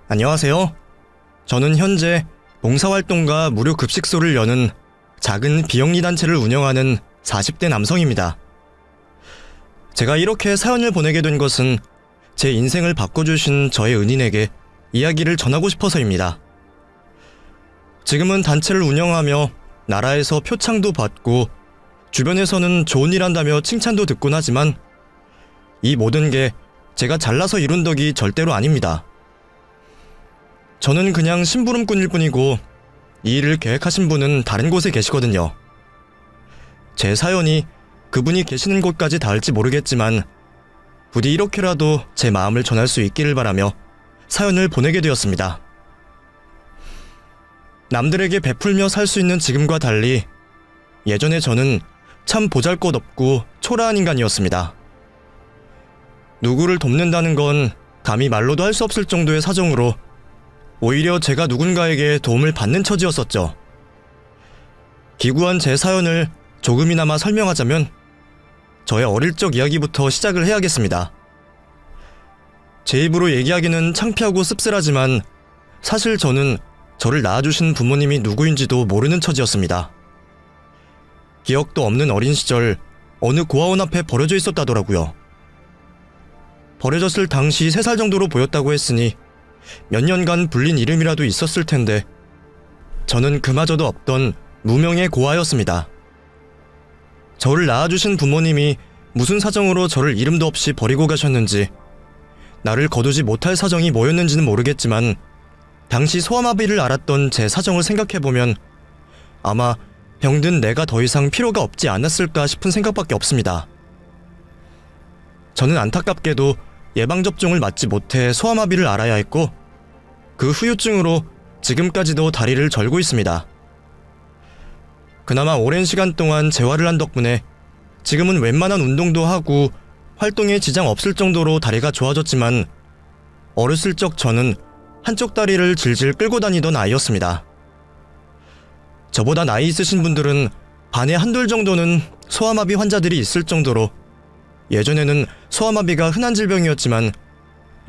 안녕하세요. 저는 현재 봉사활동과 무료 급식소를 여는 작은 비영리 단체를 운영하는 40대 남성입니다. 제가 이렇게 사연을 보내게 된 것은 제 인생을 바꿔주신 저의 은인에게 이야기를 전하고 싶어서입니다. 지금은 단체를 운영하며 나라에서 표창도 받고 주변에서는 좋은 일 한다며 칭찬도 듣곤 하지만 이 모든 게 제가 잘나서 이룬 덕이 절대로 아닙니다. 저는 그냥 심부름꾼일 뿐이고 이 일을 계획하신 분은 다른 곳에 계시거든요. 제 사연이 그분이 계시는 곳까지 닿을지 모르겠지만 부디 이렇게라도 제 마음을 전할 수 있기를 바라며 사연을 보내게 되었습니다. 남들에게 베풀며 살 수 있는 지금과 달리 예전에 저는 참 보잘것없고 초라한 인간이었습니다. 누구를 돕는다는 건 감히 말로도 할 수 없을 정도의 사정으로 오히려 제가 누군가에게 도움을 받는 처지였었죠. 기구한 제 사연을 조금이나마 설명하자면 저의 어릴 적 이야기부터 시작을 해야겠습니다. 제 입으로 얘기하기는 창피하고 씁쓸하지만 사실 저는 저를 낳아주신 부모님이 누구인지도 모르는 처지였습니다. 기억도 없는 어린 시절 어느 고아원 앞에 버려져 있었다더라고요. 버려졌을 당시 3살 정도로 보였다고 했으니 몇 년간 불린 이름이라도 있었을 텐데 저는 그마저도 없던 무명의 고아였습니다. 저를 낳아주신 부모님이 무슨 사정으로 저를 이름도 없이 버리고 가셨는지 나를 거두지 못할 사정이 뭐였는지는 모르겠지만 당시 소아마비를 앓았던 제 사정을 생각해보면 아마 병든 내가 더 이상 필요가 없지 않았을까 싶은 생각밖에 없습니다. 저는 안타깝게도 예방접종을 맞지 못해 소아마비를 앓아야 했고 그 후유증으로 지금까지도 다리를 절고 있습니다. 그나마 오랜 시간 동안 재활을 한 덕분에 지금은 웬만한 운동도 하고 활동에 지장 없을 정도로 다리가 좋아졌지만 어렸을 적 저는 한쪽 다리를 질질 끌고 다니던 아이였습니다. 저보다 나이 있으신 분들은 반에 한둘 정도는 소아마비 환자들이 있을 정도로 예전에는 소아마비가 흔한 질병이었지만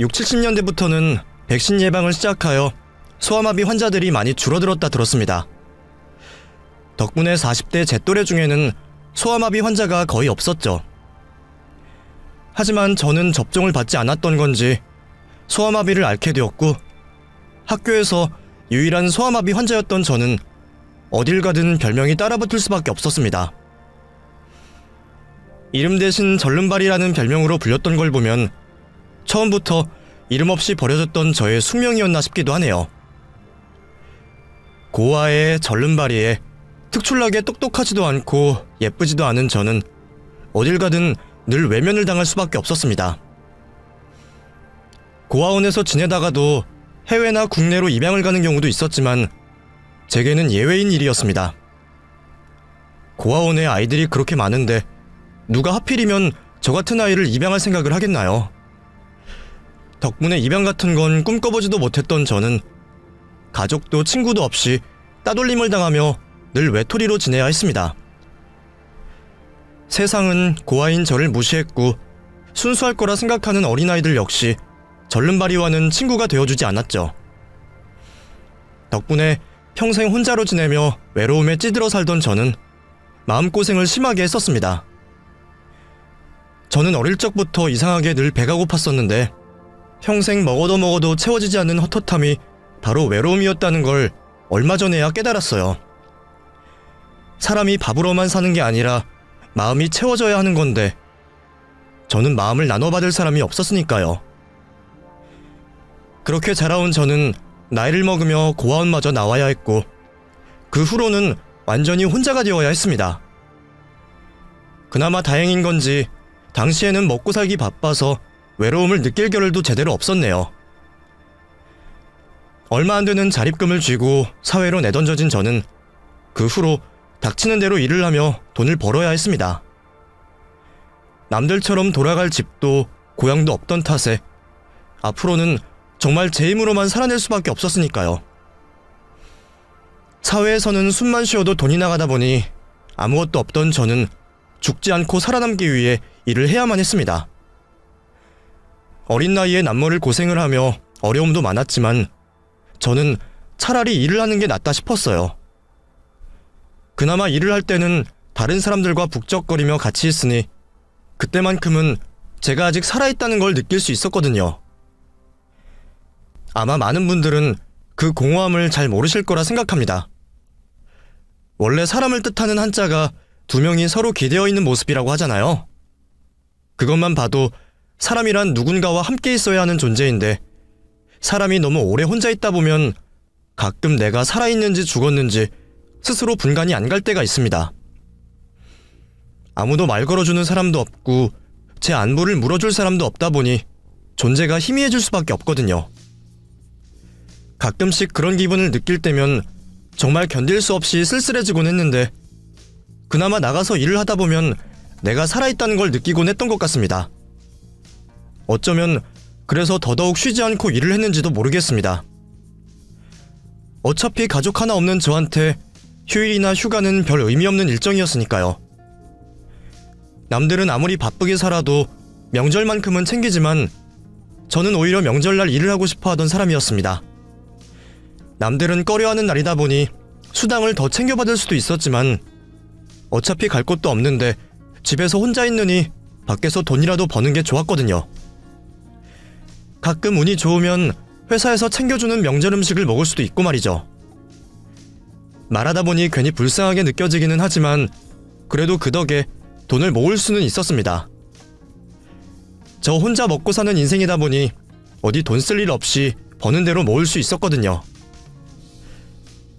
60, 70년대부터는 백신 예방을 시작하여 소아마비 환자들이 많이 줄어들었다 들었습니다. 덕분에 40대 제 또래 중에는 소아마비 환자가 거의 없었죠. 하지만 저는 접종을 받지 않았던 건지 소아마비를 앓게 되었고 학교에서 유일한 소아마비 환자였던 저는 어딜 가든 별명이 따라붙을 수밖에 없었습니다. 이름 대신 절름발이라는 별명으로 불렸던 걸 보면 처음부터 이름 없이 버려졌던 저의 숙명이었나 싶기도 하네요. 고아에 절름발이에 특출나게 똑똑하지도 않고 예쁘지도 않은 저는 어딜 가든 늘 외면을 당할 수밖에 없었습니다. 고아원에서 지내다가도 해외나 국내로 입양을 가는 경우도 있었지만 제게는 예외인 일이었습니다. 고아원에 아이들이 그렇게 많은데 누가 하필이면 저 같은 아이를 입양할 생각을 하겠나요? 덕분에 입양 같은 건 꿈꿔보지도 못했던 저는 가족도 친구도 없이 따돌림을 당하며 늘 외톨이로 지내야 했습니다. 세상은 고아인 저를 무시했고 순수할 거라 생각하는 어린아이들 역시 절름발이와는 친구가 되어주지 않았죠. 덕분에 평생 혼자로 지내며 외로움에 찌들어 살던 저는 마음고생을 심하게 했었습니다. 저는 어릴 적부터 이상하게 늘 배가 고팠었는데 평생 먹어도 채워지지 않는 헛헛함이 바로 외로움이었다는 걸 얼마 전에야 깨달았어요. 사람이 밥으로만 사는 게 아니라 마음이 채워져야 하는 건데 저는 마음을 나눠받을 사람이 없었으니까요. 그렇게 자라온 저는 나이를 먹으며 고아원마저 나와야 했고 그 후로는 완전히 혼자가 되어야 했습니다. 그나마 다행인 건지 당시에는 먹고 살기 바빠서 외로움을 느낄 겨를도 제대로 없었네요. 얼마 안 되는 자립금을 쥐고 사회로 내던져진 저는 그 후로 닥치는 대로 일을 하며 돈을 벌어야 했습니다. 남들처럼 돌아갈 집도 고향도 없던 탓에 앞으로는 정말 제 힘으로만 살아낼 수밖에 없었으니까요. 사회에서는 숨만 쉬어도 돈이 나가다 보니 아무것도 없던 저는 죽지 않고 살아남기 위해 일을 해야만 했습니다. 어린 나이에 남모를 고생을 하며 어려움도 많았지만 저는 차라리 일을 하는 게 낫다 싶었어요. 그나마 일을 할 때는 다른 사람들과 북적거리며 같이 있으니 그때만큼은 제가 아직 살아있다는 걸 느낄 수 있었거든요. 아마 많은 분들은 그 공허함을 잘 모르실 거라 생각합니다. 원래 사람을 뜻하는 한자가 두 명이 서로 기대어 있는 모습이라고 하잖아요. 그것만 봐도 사람이란 누군가와 함께 있어야 하는 존재인데 사람이 너무 오래 혼자 있다 보면 가끔 내가 살아있는지 죽었는지 스스로 분간이 안 갈 때가 있습니다. 아무도 말 걸어주는 사람도 없고 제 안부를 물어줄 사람도 없다 보니 존재가 희미해질 수밖에 없거든요. 가끔씩 그런 기분을 느낄 때면 정말 견딜 수 없이 쓸쓸해지곤 했는데 그나마 나가서 일을 하다 보면 내가 살아있다는 걸 느끼곤 했던 것 같습니다. 어쩌면 그래서 더더욱 쉬지 않고 일을 했는지도 모르겠습니다. 어차피 가족 하나 없는 저한테 휴일이나 휴가는 별 의미 없는 일정이었으니까요. 남들은 아무리 바쁘게 살아도 명절만큼은 챙기지만 저는 오히려 명절날 일을 하고 싶어 하던 사람이었습니다. 남들은 꺼려하는 날이다 보니 수당을 더 챙겨받을 수도 있었지만 어차피 갈 곳도 없는데 집에서 혼자 있느니 밖에서 돈이라도 버는 게 좋았거든요. 가끔 운이 좋으면 회사에서 챙겨주는 명절 음식을 먹을 수도 있고 말이죠. 말하다 보니 괜히 불쌍하게 느껴지기는 하지만 그래도 그 덕에 돈을 모을 수는 있었습니다. 저 혼자 먹고 사는 인생이다 보니 어디 돈 쓸 일 없이 버는 대로 모을 수 있었거든요.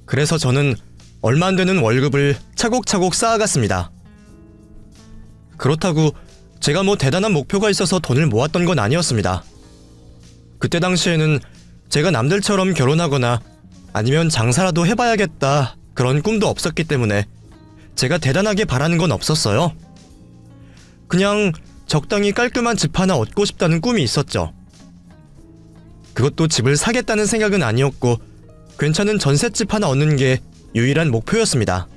그래서 저는 얼마 안 되는 월급을 차곡차곡 쌓아갔습니다. 그렇다고 제가 뭐 대단한 목표가 있어서 돈을 모았던 건 아니었습니다. 그때 당시에는 제가 남들처럼 결혼하거나 아니면 장사라도 해봐야겠다 그런 꿈도 없었기 때문에 제가 대단하게 바라는 건 없었어요. 그냥 적당히 깔끔한 집 하나 얻고 싶다는 꿈이 있었죠. 그것도 집을 사겠다는 생각은 아니었고 괜찮은 전셋집 하나 얻는 게 유일한 목표였습니다.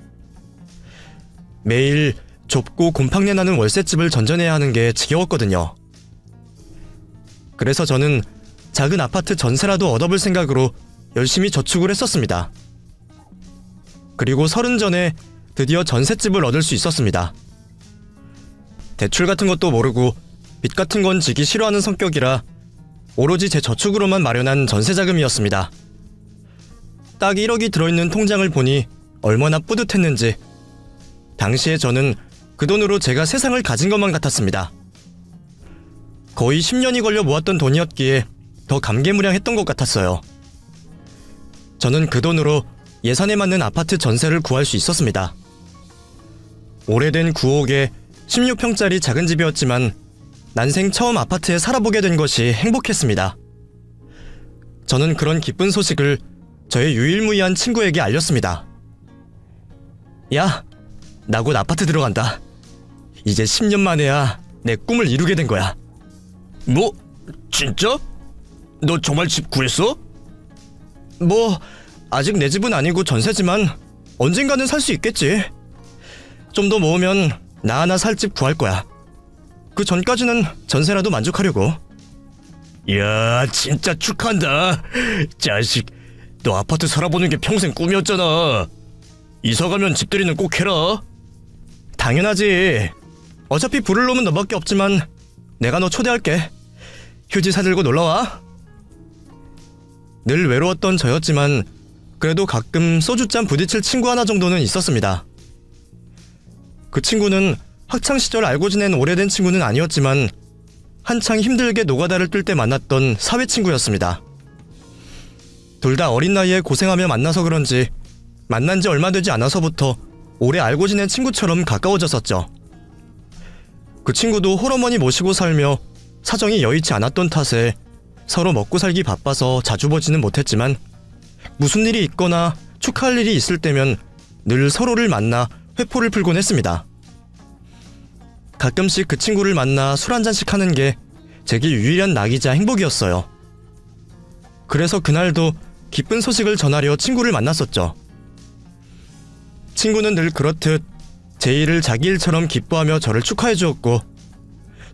매일 좁고 곰팡내 나는 월세집을 전전해야 하는 게 지겨웠거든요. 그래서 저는 작은 아파트 전세라도 얻어볼 생각으로 열심히 저축을 했었습니다. 그리고 30 전에 드디어 전셋집을 얻을 수 있었습니다. 대출 같은 것도 모르고 빚 같은 건 지기 싫어하는 성격이라 오로지 제 저축으로만 마련한 전세 자금이었습니다. 딱 1억이 들어있는 통장을 보니 얼마나 뿌듯했는지 당시에 저는 그 돈으로 제가 세상을 가진 것만 같았습니다. 거의 10년이 걸려 모았던 돈이었기에 더 감개무량했던 것 같았어요. 저는 그 돈으로 예산에 맞는 아파트 전세를 구할 수 있었습니다. 오래된 9옥에 16평짜리 작은 집이었지만 난생 처음 아파트에 살아보게 된 것이 행복했습니다. 저는 그런 기쁜 소식을 저의 유일무이한 친구에게 알렸습니다. 야, 나 곧 아파트 들어간다. 이제 10년 만에야 내 꿈을 이루게 된 거야. 뭐? 진짜? 너 정말 집 구했어? 뭐 아직 내 집은 아니고 전세지만 언젠가는 살 수 있겠지. 좀 더 모으면 나 하나 살 집 구할 거야. 그 전까지는 전세라도 만족하려고. 야, 진짜 축하한다. 자식, 너 아파트 살아보는 게 평생 꿈이었잖아. 이사가면 집들이는 꼭 해라. 당연하지. 어차피 부를 놈은 너밖에 없지만 내가 너 초대할게. 휴지 사들고 놀러와. 늘 외로웠던 저였지만 그래도 가끔 소주잔 부딪힐 친구 하나 정도는 있었습니다. 그 친구는 학창시절 알고 지낸 오래된 친구는 아니었지만 한창 힘들게 노가다를 뜰 때 만났던 사회 친구였습니다. 둘 다 어린 나이에 고생하며 만나서 그런지 만난 지 얼마 되지 않아서부터 오래 알고 지낸 친구처럼 가까워졌었죠. 그 친구도 홀어머니 모시고 살며 사정이 여의치 않았던 탓에 서로 먹고 살기 바빠서 자주 보지는 못했지만 무슨 일이 있거나 축하할 일이 있을 때면 늘 서로를 만나 회포를 풀곤 했습니다. 가끔씩 그 친구를 만나 술 한잔씩 하는 게 제게 유일한 낙이자 행복이었어요. 그래서 그날도 기쁜 소식을 전하려 친구를 만났었죠. 친구는 늘 그렇듯 제 일을 자기 일처럼 기뻐하며 저를 축하해 주었고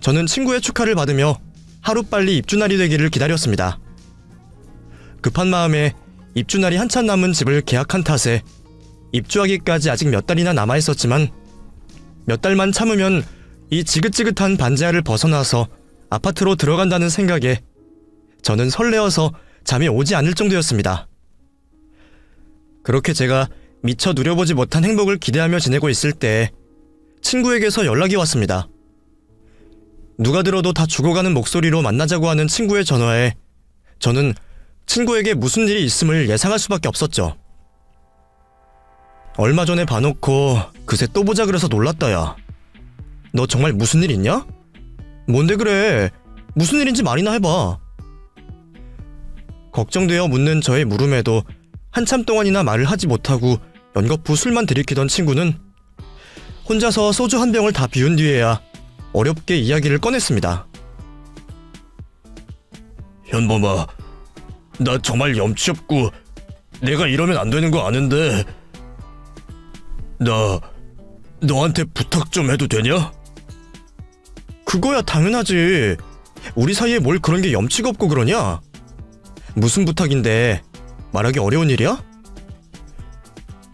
저는 친구의 축하를 받으며 하루빨리 입주날이 되기를 기다렸습니다. 급한 마음에 입주 날이 한참 남은 집을 계약한 탓에 입주하기까지 아직 몇 달이나 남아있었지만 몇 달만 참으면 이 지긋지긋한 반지하를 벗어나서 아파트로 들어간다는 생각에 저는 설레어서 잠이 오지 않을 정도였습니다. 그렇게 제가 미처 누려보지 못한 행복을 기대하며 지내고 있을 때 친구에게서 연락이 왔습니다. 누가 들어도 다 죽어가는 목소리로 만나자고 하는 친구의 전화에 저는 친구에게 무슨 일이 있음을 예상할 수밖에 없었죠. 얼마 전에 봐놓고 그새 또 보자 그래서 놀랐다 야. 너 정말 무슨 일 있냐? 뭔데 그래? 무슨 일인지 말이나 해봐. 걱정되어 묻는 저의 물음에도 한참 동안이나 말을 하지 못하고 연거푸 술만 들이키던 친구는 혼자서 소주 한 병을 다 비운 뒤에야 어렵게 이야기를 꺼냈습니다. 현범아, 나 정말 염치 없고 내가 이러면 안 되는 거 아는데 나 너한테 부탁 좀 해도 되냐? 그거야 당연하지. 우리 사이에 뭘 그런 게 염치가 없고 그러냐? 무슨 부탁인데 말하기 어려운 일이야?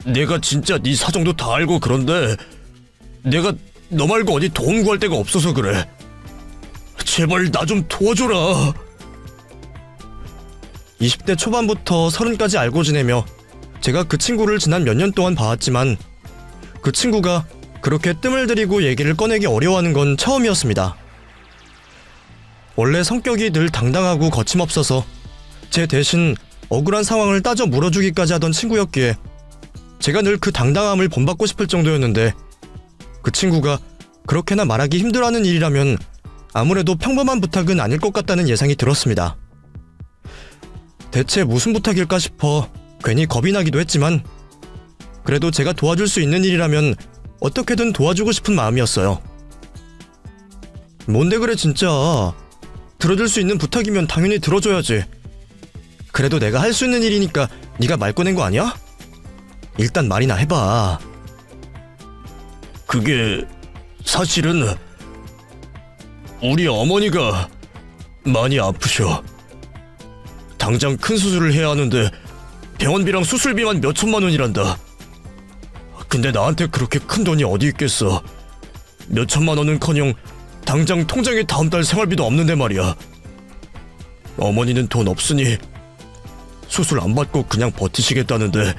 내가 진짜 네 사정도 다 알고 그런데 내가 너 말고 어디 도움 구할 데가 없어서 그래. 제발 나 좀 도와줘라. 20대 초반부터 30까지 알고 지내며 제가 그 친구를 지난 몇 년 동안 봐왔지만 그 친구가 그렇게 뜸을 들이고 얘기를 꺼내기 어려워하는 건 처음이었습니다. 원래 성격이 늘 당당하고 거침없어서 제 대신 억울한 상황을 따져 물어주기까지 하던 친구였기에 제가 늘 그 당당함을 본받고 싶을 정도였는데 그 친구가 그렇게나 말하기 힘들어하는 일이라면 아무래도 평범한 부탁은 아닐 것 같다는 예상이 들었습니다. 대체 무슨 부탁일까 싶어 괜히 겁이 나기도 했지만 그래도 제가 도와줄 수 있는 일이라면 어떻게든 도와주고 싶은 마음이었어요. 뭔데 그래 진짜. 들어줄 수 있는 부탁이면 당연히 들어줘야지. 그래도 내가 할 수 있는 일이니까 네가 말 꺼낸 거 아니야? 일단 말이나 해봐. 그게 사실은 우리 어머니가 많이 아프셔. 당장 큰 수술을 해야 하는데 병원비랑 수술비만 몇 천만 원이란다. 근데 나한테 그렇게 큰 돈이 어디 있겠어. 몇 천만 원은커녕 당장 통장에 다음 달 생활비도 없는데 말이야. 어머니는 돈 없으니 수술 안 받고 그냥 버티시겠다는데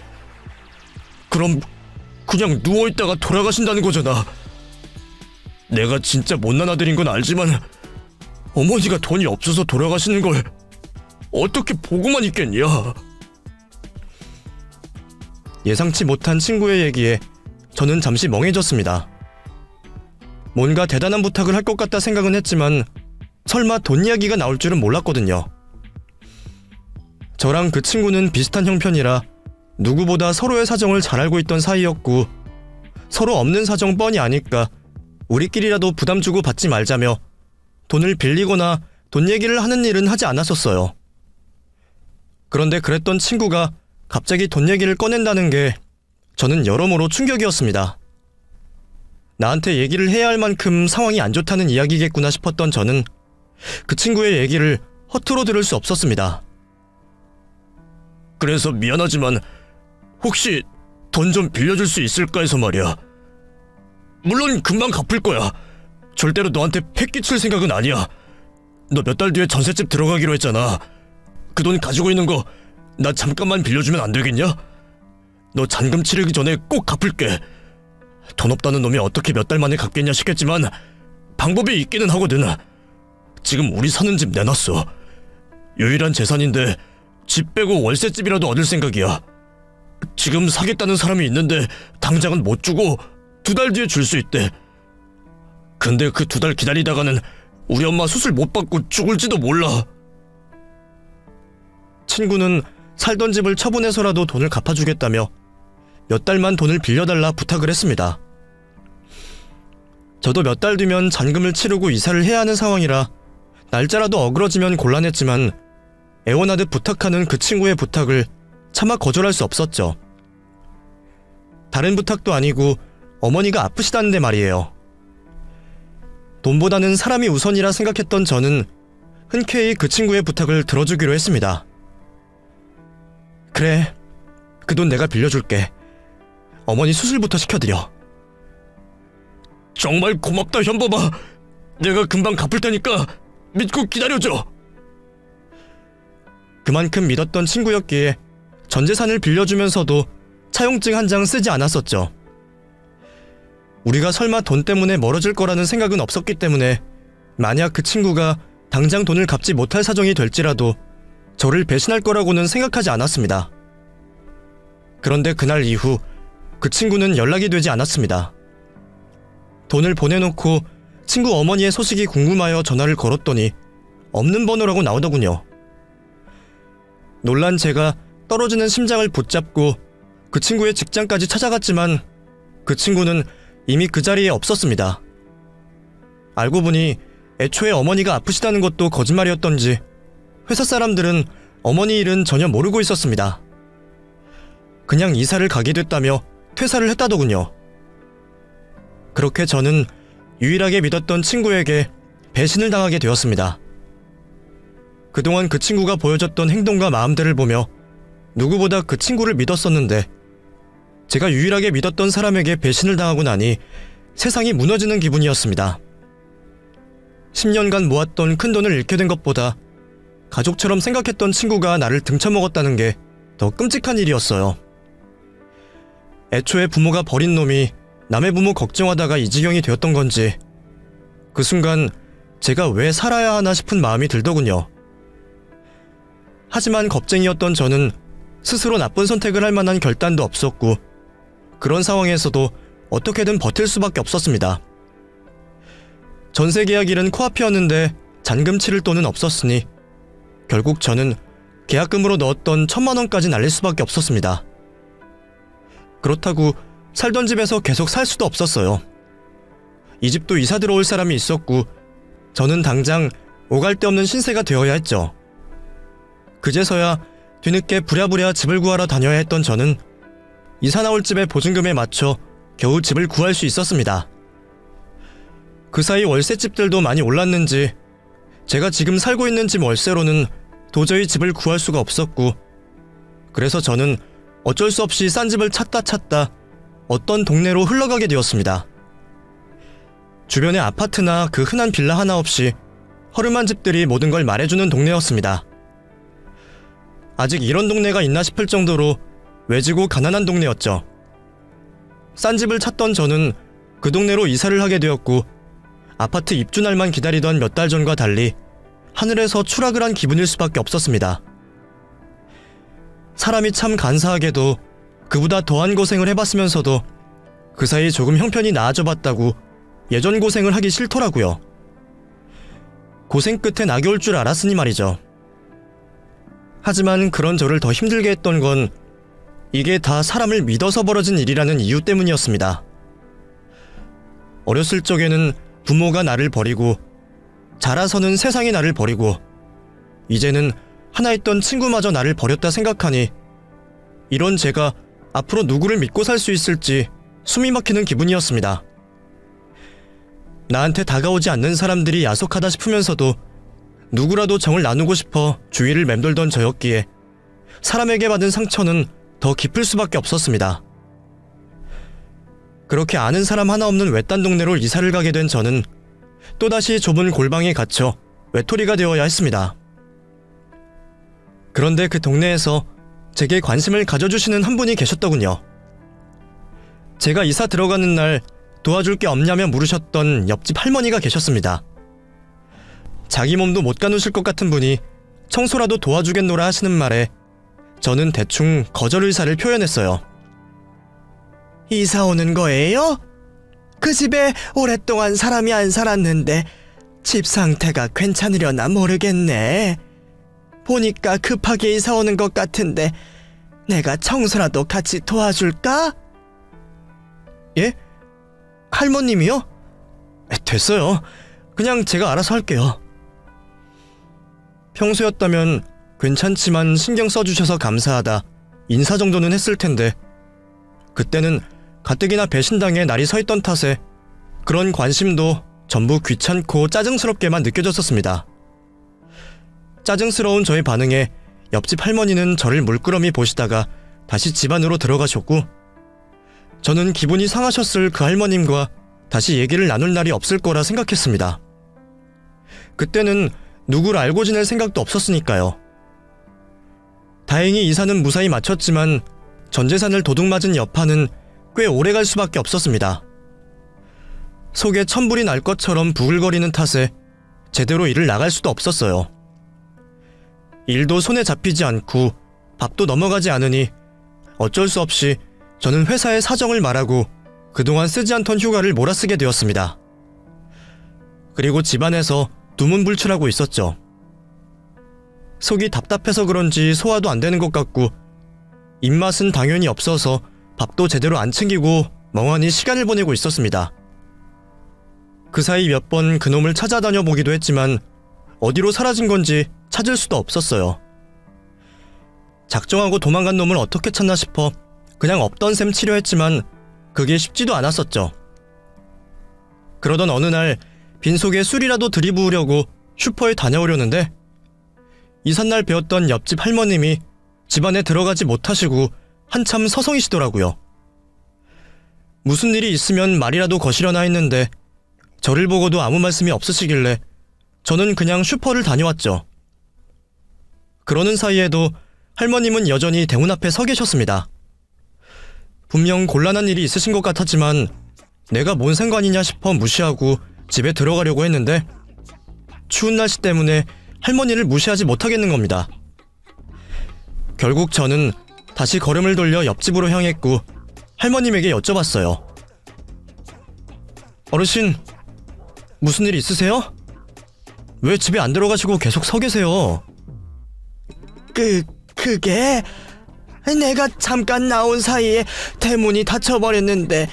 그럼 그냥 누워있다가 돌아가신다는 거잖아. 내가 진짜 못난 아들인 건 알지만 어머니가 돈이 없어서 돌아가시는 걸 어떻게 보고만 있겠냐. 예상치 못한 친구의 얘기에 저는 잠시 멍해졌습니다. 뭔가 대단한 부탁을 할 것 같다 생각은 했지만 설마 돈 이야기가 나올 줄은 몰랐거든요. 저랑 그 친구는 비슷한 형편이라 누구보다 서로의 사정을 잘 알고 있던 사이였고 서로 없는 사정 뻔히 아니까 우리끼리라도 부담 주고 받지 말자며 돈을 빌리거나 돈 얘기를 하는 일은 하지 않았었어요. 그런데 그랬던 친구가 갑자기 돈 얘기를 꺼낸다는 게 저는 여러모로 충격이었습니다. 나한테 얘기를 해야 할 만큼 상황이 안 좋다는 이야기겠구나 싶었던 저는 그 친구의 얘기를 허투루 들을 수 없었습니다. 그래서 미안하지만 혹시 돈 좀 빌려줄 수 있을까 해서 말이야. 물론 금방 갚을 거야. 절대로 너한테 패 끼칠 생각은 아니야. 너 몇 달 뒤에 전셋집 들어가기로 했잖아. 그 돈 가지고 있는 거 나 잠깐만 빌려주면 안 되겠냐? 너 잔금 치르기 전에 꼭 갚을게. 돈 없다는 놈이 어떻게 몇 달 만에 갚겠냐 싶겠지만 방법이 있기는 하거든. 지금 우리 사는 집 내놨어. 유일한 재산인데 집 빼고 월세집이라도 얻을 생각이야. 지금 사겠다는 사람이 있는데 당장은 못 주고 2달 뒤에 줄 수 있대. 근데 그 2달 기다리다가는 우리 엄마 수술 못 받고 죽을지도 몰라. 친구는 살던 집을 처분해서라도 돈을 갚아주겠다며 몇 달만 돈을 빌려달라 부탁을 했습니다. 저도 몇 달 뒤면 잔금을 치르고 이사를 해야 하는 상황이라 날짜라도 어그러지면 곤란했지만 애원하듯 부탁하는 그 친구의 부탁을 차마 거절할 수 없었죠. 다른 부탁도 아니고 어머니가 아프시다는데 말이에요. 돈보다는 사람이 우선이라 생각했던 저는 흔쾌히 그 친구의 부탁을 들어주기로 했습니다. 그래, 그 돈 내가 빌려줄게. 어머니 수술부터 시켜드려. 정말 고맙다, 현범아. 내가 금방 갚을 테니까 믿고 기다려줘. 그만큼 믿었던 친구였기에 전 재산을 빌려주면서도 차용증 한 장 쓰지 않았었죠. 우리가 설마 돈 때문에 멀어질 거라는 생각은 없었기 때문에 만약 그 친구가 당장 돈을 갚지 못할 사정이 될지라도 저를 배신할 거라고는 생각하지 않았습니다. 그런데 그날 이후 그 친구는 연락이 되지 않았습니다. 돈을 보내놓고 친구 어머니의 소식이 궁금하여 전화를 걸었더니 없는 번호라고 나오더군요. 놀란 제가 떨어지는 심장을 붙잡고 그 친구의 직장까지 찾아갔지만 그 친구는 이미 그 자리에 없었습니다. 알고 보니 애초에 어머니가 아프시다는 것도 거짓말이었던지 회사 사람들은 어머니 일은 전혀 모르고 있었습니다. 그냥 이사를 가게 됐다며 퇴사를 했다더군요. 그렇게 저는 유일하게 믿었던 친구에게 배신을 당하게 되었습니다. 그동안 그 친구가 보여줬던 행동과 마음들을 보며 누구보다 그 친구를 믿었었는데 제가 유일하게 믿었던 사람에게 배신을 당하고 나니 세상이 무너지는 기분이었습니다. 10년간 모았던 큰 돈을 잃게 된 것보다 가족처럼 생각했던 친구가 나를 등쳐먹었다는 게 더 끔찍한 일이었어요. 애초에 부모가 버린 놈이 남의 부모 걱정하다가 이 지경이 되었던 건지 그 순간 제가 왜 살아야 하나 싶은 마음이 들더군요. 하지만 겁쟁이였던 저는 스스로 나쁜 선택을 할 만한 결단도 없었고 그런 상황에서도 어떻게든 버틸 수밖에 없었습니다. 전세 계약일은 코앞이었는데 잔금 치를 돈은 없었으니 결국 저는 계약금으로 넣었던 1,000만 원까지 날릴 수밖에 없었습니다. 그렇다고 살던 집에서 계속 살 수도 없었어요. 이 집도 이사 들어올 사람이 있었고 저는 당장 오갈 데 없는 신세가 되어야 했죠. 그제서야 뒤늦게 부랴부랴 집을 구하러 다녀야 했던 저는 이사 나올 집의 보증금에 맞춰 겨우 집을 구할 수 있었습니다. 그 사이 월세집들도 많이 올랐는지 제가 지금 살고 있는 집 월세로는 도저히 집을 구할 수가 없었고 그래서 저는 어쩔 수 없이 싼 집을 찾다 어떤 동네로 흘러가게 되었습니다. 주변에 아파트나 그 흔한 빌라 하나 없이 허름한 집들이 모든 걸 말해주는 동네였습니다. 아직 이런 동네가 있나 싶을 정도로 외지고 가난한 동네였죠. 싼 집을 찾던 저는 그 동네로 이사를 하게 되었고 아파트 입주 날만 기다리던 몇 달 전과 달리 하늘에서 추락을 한 기분일 수밖에 없었습니다. 사람이 참 간사하게도 그보다 더한 고생을 해봤으면서도 그 사이 조금 형편이 나아져 봤다고 예전 고생을 하기 싫더라고요. 고생 끝에 낙이 올 줄 알았으니 말이죠. 하지만 그런 저를 더 힘들게 했던 건 이게 다 사람을 믿어서 벌어진 일이라는 이유 때문이었습니다. 어렸을 적에는 부모가 나를 버리고 자라서는 세상이 나를 버리고 이제는 하나 있던 친구마저 나를 버렸다 생각하니 이런 제가 앞으로 누구를 믿고 살 수 있을지 숨이 막히는 기분이었습니다. 나한테 다가오지 않는 사람들이 야속하다 싶으면서도 누구라도 정을 나누고 싶어 주위를 맴돌던 저였기에 사람에게 받은 상처는 더 깊을 수밖에 없었습니다. 그렇게 아는 사람 하나 없는 외딴 동네로 이사를 가게 된 저는 또다시 좁은 골방에 갇혀 외톨이가 되어야 했습니다. 그런데 그 동네에서 제게 관심을 가져주시는 한 분이 계셨더군요. 제가 이사 들어가는 날 도와줄 게 없냐며 물으셨던 옆집 할머니가 계셨습니다. 자기 몸도 못 가누실 것 같은 분이 청소라도 도와주겠노라 하시는 말에 저는 대충 거절 의사를 표현했어요. 이사 오는 거예요? 그 집에 오랫동안 사람이 안 살았는데 집 상태가 괜찮으려나 모르겠네. 보니까 급하게 이사 오는 것 같은데 내가 청소라도 같이 도와줄까? 예? 할머님이요? 됐어요. 그냥 제가 알아서 할게요. 평소였다면 괜찮지만 신경 써주셔서 감사하다 인사 정도는 했을 텐데 그때는 가뜩이나 배신당해 날이 서있던 탓에 그런 관심도 전부 귀찮고 짜증스럽게만 느껴졌었습니다. 짜증스러운 저의 반응에 옆집 할머니는 저를 물끄러미 보시다가 다시 집 안으로 들어가셨고, 저는 기분이 상하셨을 그 할머님과 다시 얘기를 나눌 날이 없을 거라 생각했습니다. 그때는 누구를 알고 지낼 생각도 없었으니까요. 다행히 이사는 무사히 마쳤지만 전 재산을 도둑맞은 여파는 꽤 오래 갈 수밖에 없었습니다. 속에 천불이 날 것처럼 부글거리는 탓에 제대로 일을 나갈 수도 없었어요. 일도 손에 잡히지 않고 밥도 넘어가지 않으니 어쩔 수 없이 저는 회사에 사정을 말하고 그동안 쓰지 않던 휴가를 몰아쓰게 되었습니다. 그리고 집안에서 두문불출하고 있었죠. 속이 답답해서 그런지 소화도 안 되는 것 같고 입맛은 당연히 없어서 밥도 제대로 안 챙기고 멍하니 시간을 보내고 있었습니다. 그 사이 몇 번 그놈을 찾아다녀 보기도 했지만 어디로 사라진 건지 찾을 수도 없었어요. 작정하고 도망간 놈을 어떻게 찾나 싶어 그냥 없던 셈 치료했지만 그게 쉽지도 않았었죠. 그러던 어느 날 빈속에 술이라도 들이부으려고 슈퍼에 다녀오려는데 이삿날 배웠던 옆집 할머님이 집안에 들어가지 못하시고 한참 서성이시더라고요. 무슨 일이 있으면 말이라도 거시려나 했는데 저를 보고도 아무 말씀이 없으시길래 저는 그냥 슈퍼를 다녀왔죠. 그러는 사이에도 할머님은 여전히 대문 앞에 서 계셨습니다. 분명 곤란한 일이 있으신 것 같았지만 내가 뭔 상관이냐 싶어 무시하고 집에 들어가려고 했는데 추운 날씨 때문에 할머니를 무시하지 못하겠는 겁니다. 결국 저는 다시 걸음을 돌려 옆집으로 향했고 할머님에게 여쭤봤어요. 어르신, 무슨 일 있으세요? 왜 집에 안 들어가시고 계속 서 계세요? 그게 내가 잠깐 나온 사이에 대문이 닫혀버렸는데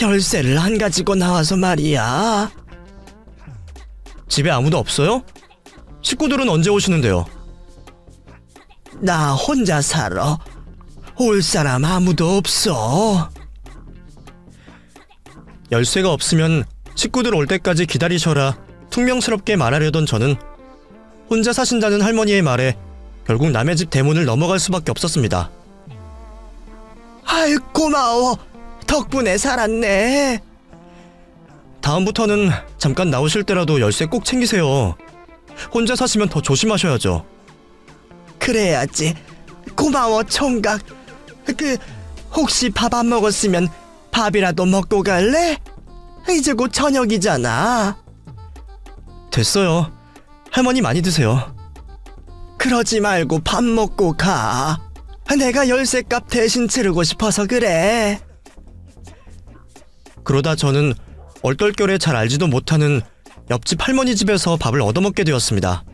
열쇠를 안 가지고 나와서 말이야. 집에 아무도 없어요? 식구들은 언제 오시는데요? 나 혼자 살아. 올 사람 아무도 없어. 열쇠가 없으면 식구들 올 때까지 기다리셔라 퉁명스럽게 말하려던 저는 혼자 사신다는 할머니의 말에 결국 남의 집 대문을 넘어갈 수밖에 없었습니다. 아이, 고마워. 덕분에 살았네. 다음부터는 잠깐 나오실 때라도 열쇠 꼭 챙기세요. 혼자 사시면 더 조심하셔야죠. 그래야지. 고마워, 총각. 혹시 밥 안 먹었으면 밥이라도 먹고 갈래? 이제 곧 저녁이잖아. 됐어요. 할머니 많이 드세요. 그러지 말고 밥 먹고 가. 내가 열쇠값 대신 치르고 싶어서 그래. 그러다 저는 얼떨결에 잘 알지도 못하는 옆집 할머니 집에서 밥을 얻어먹게 되었습니다.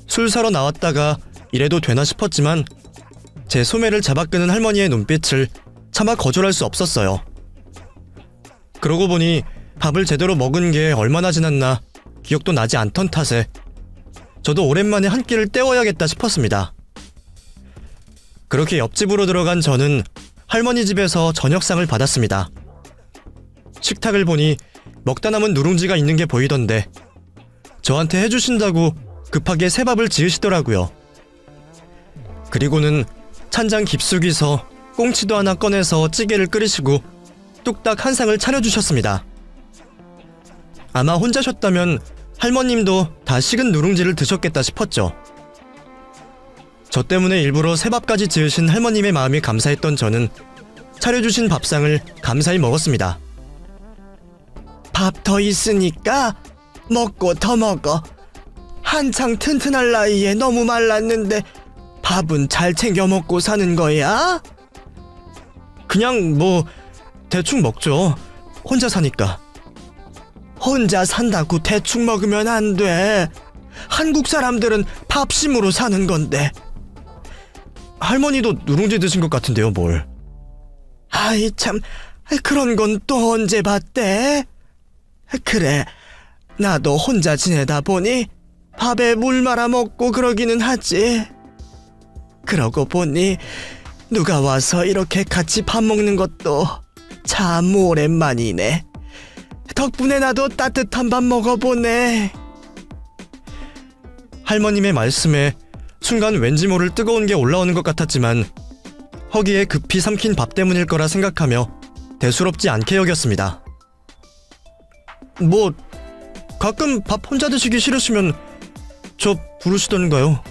술 사러 나왔다가 이래도 되나 싶었지만 제 소매를 잡아끄는 할머니의 눈빛을 차마 거절할 수 없었어요. 그러고 보니 밥을 제대로 먹은 게 얼마나 지났나 기억도 나지 않던 탓에 저도 오랜만에 한 끼를 때워야겠다 싶었습니다. 그렇게 옆집으로 들어간 저는 할머니 집에서 저녁상을 받았습니다. 식탁을 보니 먹다 남은 누룽지가 있는 게 보이던데 저한테 해주신다고 급하게 새밥을 지으시더라고요. 그리고는 찬장 깊숙이서 꽁치도 하나 꺼내서 찌개를 끓이시고 뚝딱 한 상을 차려주셨습니다. 아마 혼자셨다면 할머님도 다 식은 누룽지를 드셨겠다 싶었죠. 저 때문에 일부러 새밥까지 지으신 할머님의 마음이 감사했던 저는 차려주신 밥상을 감사히 먹었습니다. 밥 더 있으니까 먹고 더 먹어. 한창 튼튼할 나이에 너무 말랐는데 밥은 잘 챙겨 먹고 사는 거야? 그냥 뭐 대충 먹죠. 혼자 사니까. 혼자 산다고 대충 먹으면 안 돼. 한국 사람들은 밥심으로 사는 건데. 할머니도 누룽지 드신 것 같은데요, 뭘. 아이 참, 그런 건 또 언제 봤대? 그래, 나도 혼자 지내다 보니 밥에 물 말아 먹고 그러기는 하지. 그러고 보니 누가 와서 이렇게 같이 밥 먹는 것도 참 오랜만이네. 덕분에 나도 따뜻한 밥 먹어보네. 할머님의 말씀에 순간 왠지 모를 뜨거운 게 올라오는 것 같았지만 허기에 급히 삼킨 밥 때문일 거라 생각하며 대수롭지 않게 여겼습니다. 뭐 가끔 밥 혼자 드시기 싫으시면 저 부르시던가요?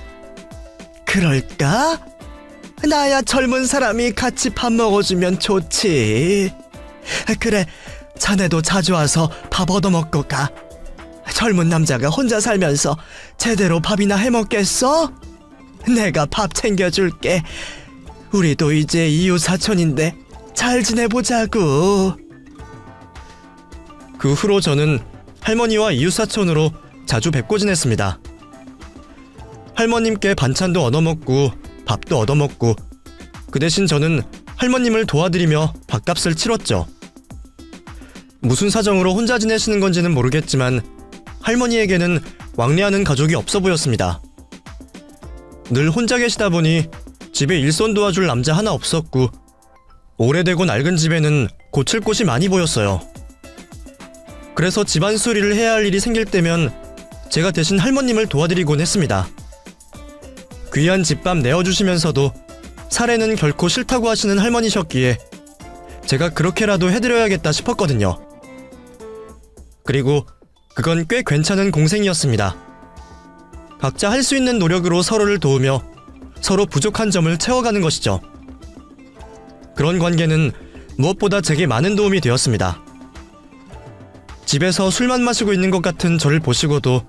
그럴까? 나야 젊은 사람이 같이 밥 먹어주면 좋지. 그래, 자네도 자주 와서 밥 얻어먹고 가. 젊은 남자가 혼자 살면서 제대로 밥이나 해먹겠어? 내가 밥 챙겨줄게. 우리도 이제 이웃 사촌인데 잘 지내보자고. 그 후로 저는 할머니와 이웃 사촌으로 자주 뵙고 지냈습니다. 할머님께 반찬도 얻어먹고 밥도 얻어먹고 그 대신 저는 할머님을 도와드리며 밥값을 치렀죠. 무슨 사정으로 혼자 지내시는 건지는 모르겠지만 할머니에게는 왕래하는 가족이 없어 보였습니다. 늘 혼자 계시다 보니 집에 일손 도와줄 남자 하나 없었고 오래되고 낡은 집에는 고칠 곳이 많이 보였어요. 그래서 집안 수리를 해야 할 일이 생길 때면 제가 대신 할머님을 도와드리곤 했습니다. 귀한 집밥 내어주시면서도 사례는 결코 싫다고 하시는 할머니셨기에 제가 그렇게라도 해드려야겠다 싶었거든요. 그리고 그건 꽤 괜찮은 공생이었습니다. 각자 할 수 있는 노력으로 서로를 도우며 서로 부족한 점을 채워가는 것이죠. 그런 관계는 무엇보다 제게 많은 도움이 되었습니다. 집에서 술만 마시고 있는 것 같은 저를 보시고도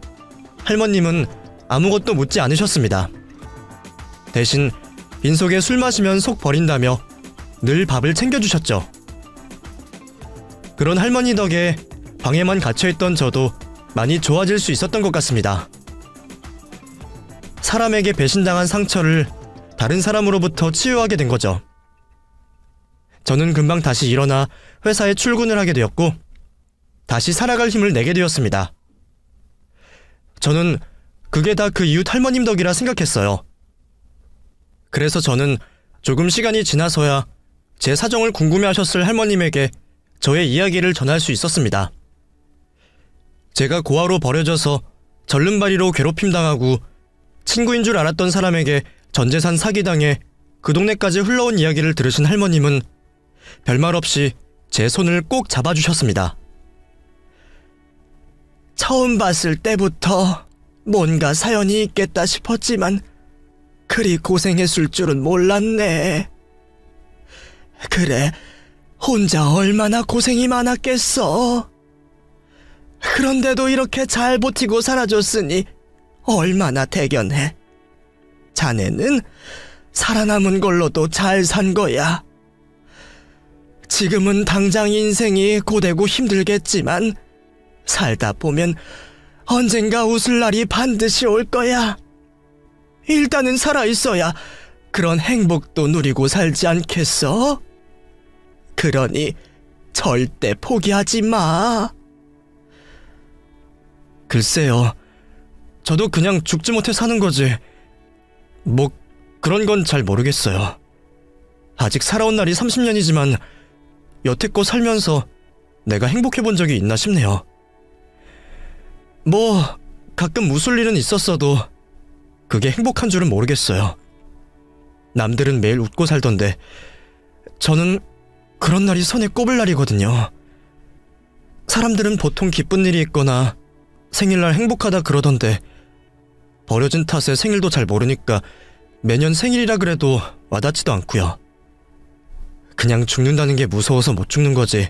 할머님은 아무것도 묻지 않으셨습니다. 대신 빈속에 술 마시면 속 버린다며 늘 밥을 챙겨주셨죠. 그런 할머니 덕에 방에만 갇혀있던 저도 많이 좋아질 수 있었던 것 같습니다. 사람에게 배신당한 상처를 다른 사람으로부터 치유하게 된 거죠. 저는 금방 다시 일어나 회사에 출근을 하게 되었고 다시 살아갈 힘을 내게 되었습니다. 저는 그게 다 그 이웃 할머님 덕이라 생각했어요. 그래서 저는 조금 시간이 지나서야 제 사정을 궁금해하셨을 할머님에게 저의 이야기를 전할 수 있었습니다. 제가 고아로 버려져서 절름발이로 괴롭힘당하고 친구인 줄 알았던 사람에게 전재산 사기당해 그 동네까지 흘러온 이야기를 들으신 할머님은 별말 없이 제 손을 꼭 잡아주셨습니다. 처음 봤을 때부터 뭔가 사연이 있겠다 싶었지만 그리 고생했을 줄은 몰랐네. 그래, 혼자 얼마나 고생이 많았겠어. 그런데도 이렇게 잘 버티고 살아줬으니 얼마나 대견해. 자네는 살아남은 걸로도 잘 산 거야. 지금은 당장 인생이 고되고 힘들겠지만 살다 보면 언젠가 웃을 날이 반드시 올 거야. 일단은 살아있어야 그런 행복도 누리고 살지 않겠어? 그러니 절대 포기하지 마. 글쎄요. 저도 그냥 죽지 못해 사는 거지. 뭐 그런 건 잘 모르겠어요. 아직 살아온 날이 30년이지만 여태껏 살면서 내가 행복해 본 적이 있나 싶네요. 뭐 가끔 웃을 일은 있었어도 그게 행복한 줄은 모르겠어요. 남들은 매일 웃고 살던데 저는 그런 날이 손에 꼽을 날이거든요. 사람들은 보통 기쁜 일이 있거나 생일날 행복하다 그러던데 버려진 탓에 생일도 잘 모르니까 매년 생일이라 그래도 와닿지도 않고요. 그냥 죽는다는 게 무서워서 못 죽는 거지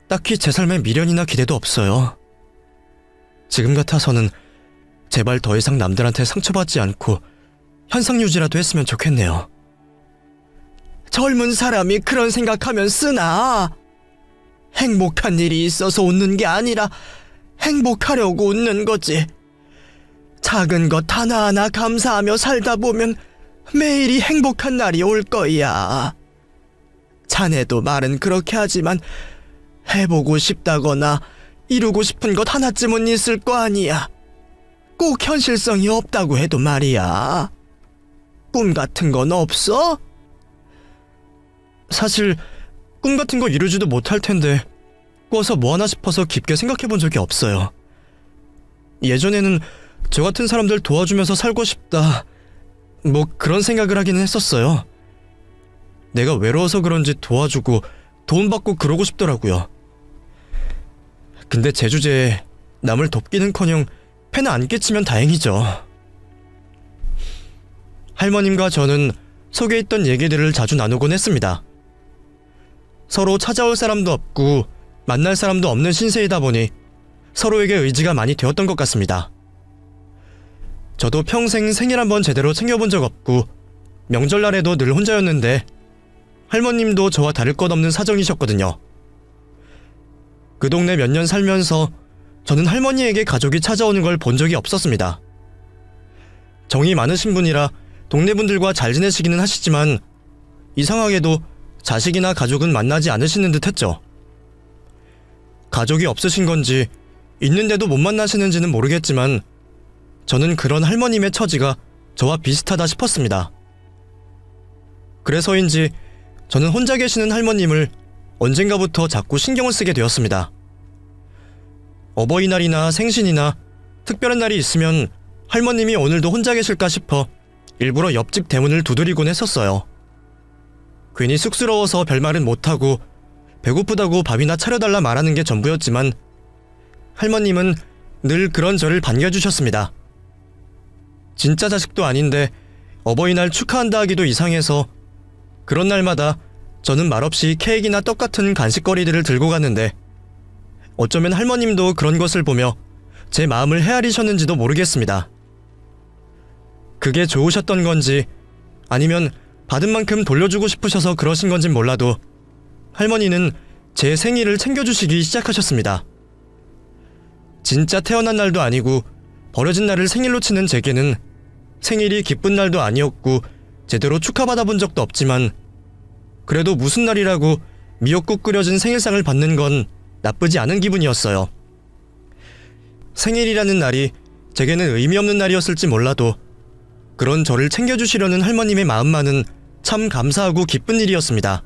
딱히 제 삶에 미련이나 기대도 없어요. 지금 같아서는 제발 더 이상 남들한테 상처받지 않고 현상 유지라도 했으면 좋겠네요. 젊은 사람이 그런 생각하면 쓰나? 행복한 일이 있어서 웃는 게 아니라 행복하려고 웃는 거지. 작은 것 하나하나 감사하며 살다 보면 매일이 행복한 날이 올 거야. 자네도 말은 그렇게 하지만 해보고 싶다거나 이루고 싶은 것 하나쯤은 있을 거 아니야. 꼭 현실성이 없다고 해도 말이야. 꿈 같은 건 없어? 사실 꿈 같은 거 이루지도 못할 텐데 꿔서 뭐 하나 싶어서 깊게 생각해 본 적이 없어요. 예전에는 저 같은 사람들 도와주면서 살고 싶다 뭐 그런 생각을 하기는 했었어요. 내가 외로워서 그런지 도와주고 도움받고 그러고 싶더라고요. 근데 제 주제에 남을 돕기는커녕 패는 안 끼치면 다행이죠. 할머님과 저는 속에 있던 얘기들을 자주 나누곤 했습니다. 서로 찾아올 사람도 없고 만날 사람도 없는 신세이다 보니 서로에게 의지가 많이 되었던 것 같습니다. 저도 평생 생일 한번 제대로 챙겨본 적 없고 명절날에도 늘 혼자였는데 할머님도 저와 다를 것 없는 사정이셨거든요. 그 동네 몇 년 살면서 저는 할머니에게 가족이 찾아오는 걸 본 적이 없었습니다. 정이 많으신 분이라 동네 분들과 잘 지내시기는 하시지만 이상하게도 자식이나 가족은 만나지 않으시는 듯 했죠. 가족이 없으신 건지 있는데도 못 만나시는지는 모르겠지만 저는 그런 할머님의 처지가 저와 비슷하다 싶었습니다. 그래서인지 저는 혼자 계시는 할머님을 언젠가부터 자꾸 신경을 쓰게 되었습니다. 어버이날이나 생신이나 특별한 날이 있으면 할머님이 오늘도 혼자 계실까 싶어 일부러 옆집 대문을 두드리곤 했었어요. 괜히 쑥스러워서 별말은 못하고 배고프다고 밥이나 차려달라 말하는 게 전부였지만 할머님은 늘 그런 저를 반겨주셨습니다. 진짜 자식도 아닌데 어버이날 축하한다 하기도 이상해서 그런 날마다 저는 말없이 케이크나 떡 같은 간식거리들을 들고 갔는데 어쩌면 할머님도 그런 것을 보며 제 마음을 헤아리셨는지도 모르겠습니다. 그게 좋으셨던 건지 아니면 받은 만큼 돌려주고 싶으셔서 그러신 건진 몰라도 할머니는 제 생일을 챙겨주시기 시작하셨습니다. 진짜 태어난 날도 아니고 버려진 날을 생일로 치는 제게는 생일이 기쁜 날도 아니었고 제대로 축하받아본 적도 없지만 그래도 무슨 날이라고 미역국 끓여진 생일상을 받는 건 나쁘지 않은 기분이었어요. 생일이라는 날이 제게는 의미 없는 날이었을지 몰라도 그런 저를 챙겨주시려는 할머님의 마음만은 참 감사하고 기쁜 일이었습니다.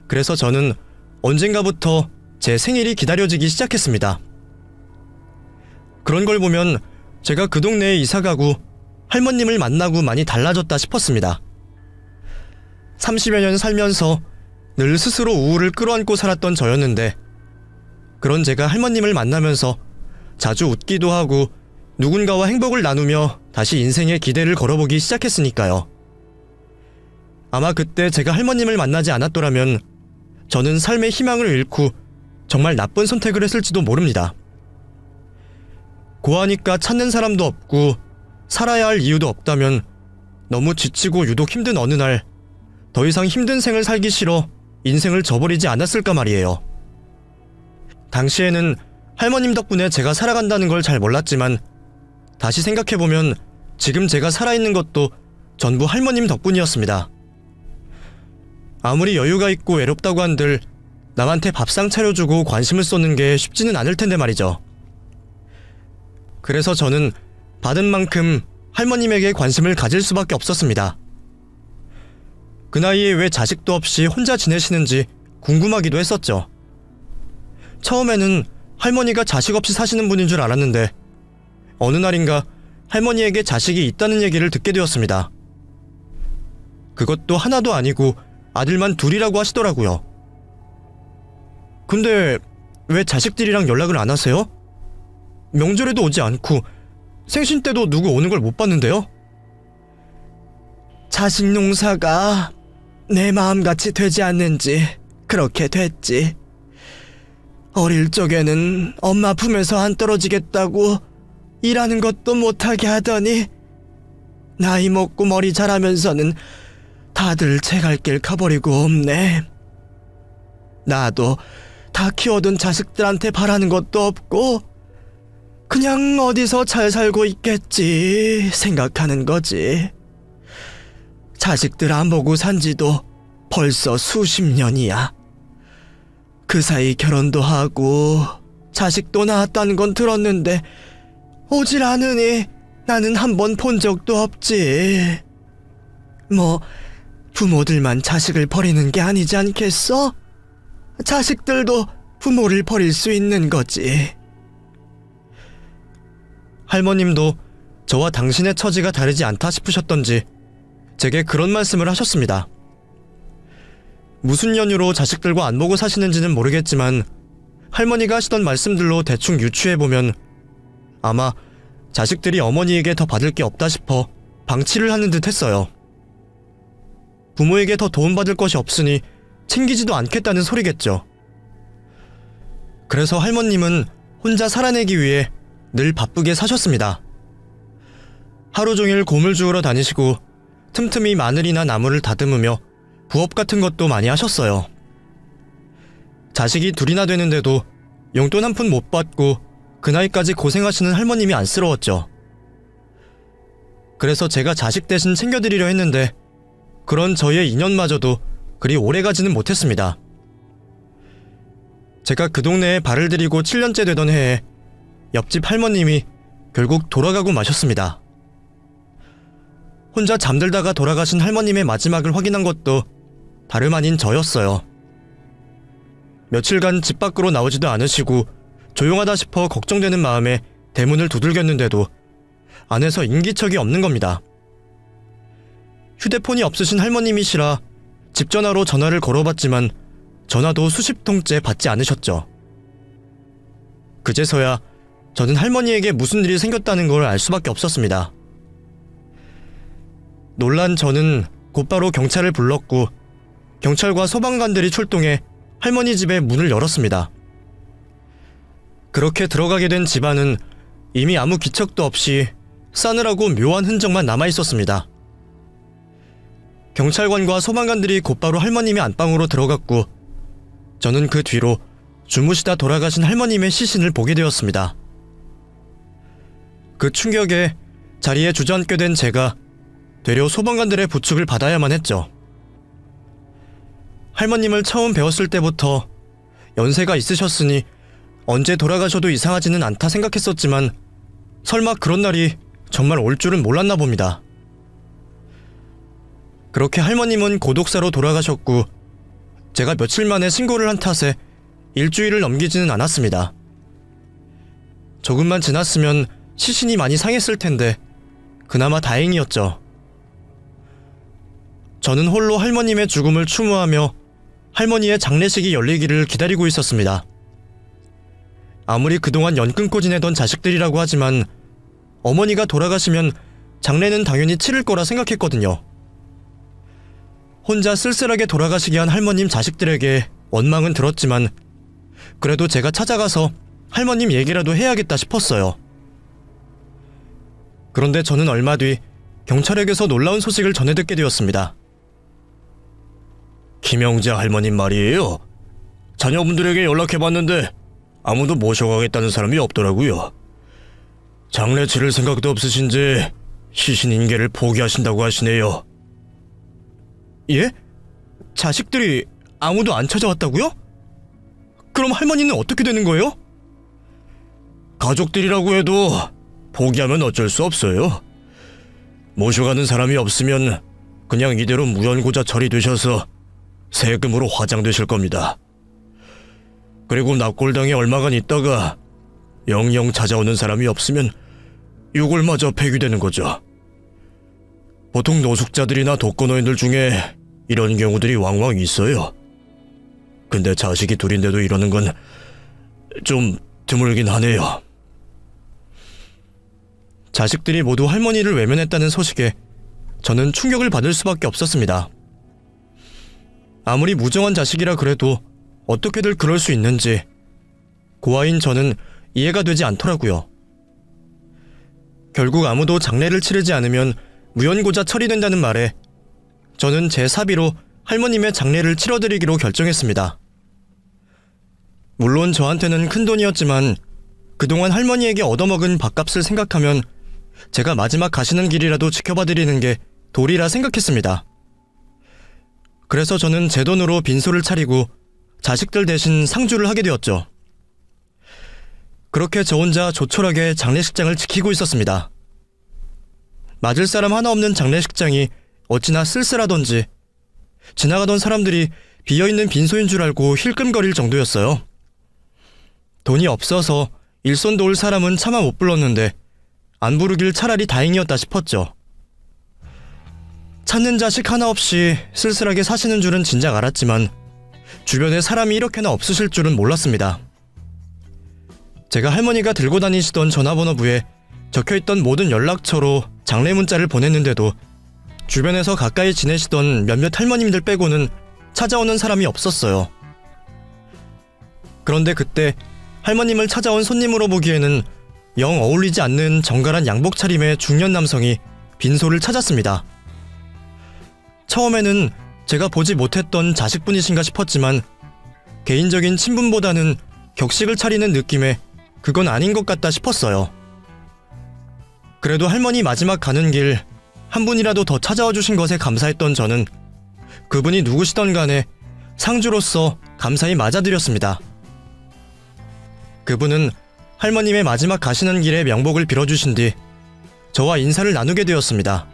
그래서 저는 언젠가부터 제 생일이 기다려지기 시작했습니다. 그런 걸 보면 제가 그 동네에 이사가고 할머님을 만나고 많이 달라졌다 싶었습니다. 30여 년 살면서 늘 스스로 우울을 끌어안고 살았던 저였는데 그런 제가 할머님을 만나면서 자주 웃기도 하고 누군가와 행복을 나누며 다시 인생에 기대를 걸어보기 시작했으니까요. 아마 그때 제가 할머님을 만나지 않았더라면 저는 삶의 희망을 잃고 정말 나쁜 선택을 했을지도 모릅니다. 고하니까 찾는 사람도 없고 살아야 할 이유도 없다면 너무 지치고 유독 힘든 어느 날 더 이상 힘든 생을 살기 싫어 인생을 저버리지 않았을까 말이에요. 당시에는 할머님 덕분에 제가 살아간다는 걸 잘 몰랐지만 다시 생각해보면 지금 제가 살아있는 것도 전부 할머님 덕분이었습니다. 아무리 여유가 있고 외롭다고 한들 남한테 밥상 차려주고 관심을 쏟는 게 쉽지는 않을 텐데 말이죠. 그래서 저는 받은 만큼 할머님에게 관심을 가질 수밖에 없었습니다. 그 나이에 왜 자식도 없이 혼자 지내시는지 궁금하기도 했었죠. 처음에는 할머니가 자식 없이 사시는 분인 줄 알았는데 어느 날인가 할머니에게 자식이 있다는 얘기를 듣게 되었습니다. 그것도 하나도 아니고 아들만 둘이라고 하시더라고요. 근데 왜 자식들이랑 연락을 안 하세요? 명절에도 오지 않고 생신 때도 누구 오는 걸 못 봤는데요? 자식 농사가 내 마음같이 되지 않는지 그렇게 됐지. 어릴 적에는 엄마 품에서 안 떨어지겠다고 일하는 것도 못하게 하더니 나이 먹고 머리 자라면서는 다들 제 갈 길 가버리고 없네. 나도 다 키워둔 자식들한테 바라는 것도 없고 그냥 어디서 잘 살고 있겠지 생각하는 거지. 자식들 안 보고 산 지도 벌써 수십 년이야. 그 사이 결혼도 하고 자식도 낳았다는 건 들었는데 오질 않으니 나는 한 번 본 적도 없지. 뭐 부모들만 자식을 버리는 게 아니지 않겠어? 자식들도 부모를 버릴 수 있는 거지. 할머님도 저와 당신의 처지가 다르지 않다 싶으셨던지 제게 그런 말씀을 하셨습니다. 무슨 연유로 자식들과 안 보고 사시는지는 모르겠지만 할머니가 하시던 말씀들로 대충 유추해보면 아마 자식들이 어머니에게 더 받을 게 없다 싶어 방치를 하는 듯 했어요. 부모에게 더 도움받을 것이 없으니 챙기지도 않겠다는 소리겠죠. 그래서 할머님은 혼자 살아내기 위해 늘 바쁘게 사셨습니다. 하루 종일 곰을 주우러 다니시고 틈틈이 마늘이나 나무를 다듬으며 부업 같은 것도 많이 하셨어요. 자식이 둘이나 되는데도 용돈 한 푼 못 받고 그 나이까지 고생하시는 할머님이 안쓰러웠죠. 그래서 제가 자식 대신 챙겨드리려 했는데 그런 저희의 인연마저도 그리 오래가지는 못했습니다. 제가 그 동네에 발을 들이고 7년째 되던 해에 옆집 할머님이 결국 돌아가고 마셨습니다. 혼자 잠들다가 돌아가신 할머님의 마지막을 확인한 것도 다름 아닌 저였어요. 며칠간 집 밖으로 나오지도 않으시고 조용하다 싶어 걱정되는 마음에 대문을 두들겼는데도 안에서 인기척이 없는 겁니다. 휴대폰이 없으신 할머님이시라 집 전화로 전화를 걸어봤지만 전화도 수십 통째 받지 않으셨죠. 그제서야 저는 할머니에게 무슨 일이 생겼다는 걸 알 수밖에 없었습니다. 놀란 저는 곧바로 경찰을 불렀고 경찰과 소방관들이 출동해 할머니 집의 문을 열었습니다. 그렇게 들어가게 된 집안은 이미 아무 기척도 없이 싸늘하고 묘한 흔적만 남아있었습니다. 경찰관과 소방관들이 곧바로 할머님의 안방으로 들어갔고 저는 그 뒤로 주무시다 돌아가신 할머님의 시신을 보게 되었습니다. 그 충격에 자리에 주저앉게 된 제가 되려 소방관들의 부축을 받아야만 했죠. 할머님을 처음 배웠을 때부터 연세가 있으셨으니 언제 돌아가셔도 이상하지는 않다 생각했었지만 설마 그런 날이 정말 올 줄은 몰랐나 봅니다. 그렇게 할머님은 고독사로 돌아가셨고 제가 며칠 만에 신고를 한 탓에 일주일을 넘기지는 않았습니다. 조금만 지났으면 시신이 많이 상했을 텐데 그나마 다행이었죠. 저는 홀로 할머님의 죽음을 추모하며 할머니의 장례식이 열리기를 기다리고 있었습니다. 아무리 그동안 연 끊고 지내던 자식들이라고 하지만 어머니가 돌아가시면 장례는 당연히 치를 거라 생각했거든요. 혼자 쓸쓸하게 돌아가시게 한 할머님 자식들에게 원망은 들었지만 그래도 제가 찾아가서 할머님 얘기라도 해야겠다 싶었어요. 그런데 저는 얼마 뒤 경찰에게서 놀라운 소식을 전해 듣게 되었습니다. 김영자 할머님 말이에요. 자녀분들에게 연락해봤는데 아무도 모셔가겠다는 사람이 없더라고요. 장례 치를 생각도 없으신지 시신 인계를 포기하신다고 하시네요. 예? 자식들이 아무도 안 찾아왔다고요? 그럼 할머니는 어떻게 되는 거예요? 가족들이라고 해도 포기하면 어쩔 수 없어요. 모셔가는 사람이 없으면 그냥 이대로 무연고자 처리되셔서 세금으로 화장되실 겁니다. 그리고 납골당에 얼마간 있다가 영영 찾아오는 사람이 없으면 유골마저 폐기되는 거죠. 보통 노숙자들이나 독거노인들 중에 이런 경우들이 왕왕 있어요. 근데 자식이 둘인데도 이러는 건 좀 드물긴 하네요. 자식들이 모두 할머니를 외면했다는 소식에 저는 충격을 받을 수밖에 없었습니다. 아무리 무정한 자식이라 그래도 어떻게들 그럴 수 있는지 고아인 저는 이해가 되지 않더라고요. 결국 아무도 장례를 치르지 않으면 무연고자 처리된다는 말에 저는 제 사비로 할머님의 장례를 치러드리기로 결정했습니다. 물론 저한테는 큰 돈이었지만 그동안 할머니에게 얻어먹은 밥값을 생각하면 제가 마지막 가시는 길이라도 지켜봐드리는 게 도리라 생각했습니다. 그래서 저는 제 돈으로 빈소를 차리고 자식들 대신 상주를 하게 되었죠. 그렇게 저 혼자 조촐하게 장례식장을 지키고 있었습니다. 맞을 사람 하나 없는 장례식장이 어찌나 쓸쓸하던지 지나가던 사람들이 비어있는 빈소인 줄 알고 힐끔거릴 정도였어요. 돈이 없어서 일손 도울 사람은 차마 못 불렀는데 안 부르길 차라리 다행이었다 싶었죠. 찾는 자식 하나 없이 쓸쓸하게 사시는 줄은 진작 알았지만 주변에 사람이 이렇게나 없으실 줄은 몰랐습니다. 제가 할머니가 들고 다니시던 전화번호부에 적혀있던 모든 연락처로 장례 문자를 보냈는데도 주변에서 가까이 지내시던 몇몇 할머님들 빼고는 찾아오는 사람이 없었어요. 그런데 그때 할머님을 찾아온 손님으로 보기에는 영 어울리지 않는 정갈한 양복 차림의 중년 남성이 빈소를 찾았습니다. 처음에는 제가 보지 못했던 자식분이신가 싶었지만 개인적인 친분보다는 격식을 차리는 느낌에 그건 아닌 것 같다 싶었어요. 그래도 할머니 마지막 가는 길 한 분이라도 더 찾아와 주신 것에 감사했던 저는 그분이 누구시던 간에 상주로서 감사히 맞아드렸습니다. 그분은 할머님의 마지막 가시는 길에 명복을 빌어주신 뒤 저와 인사를 나누게 되었습니다.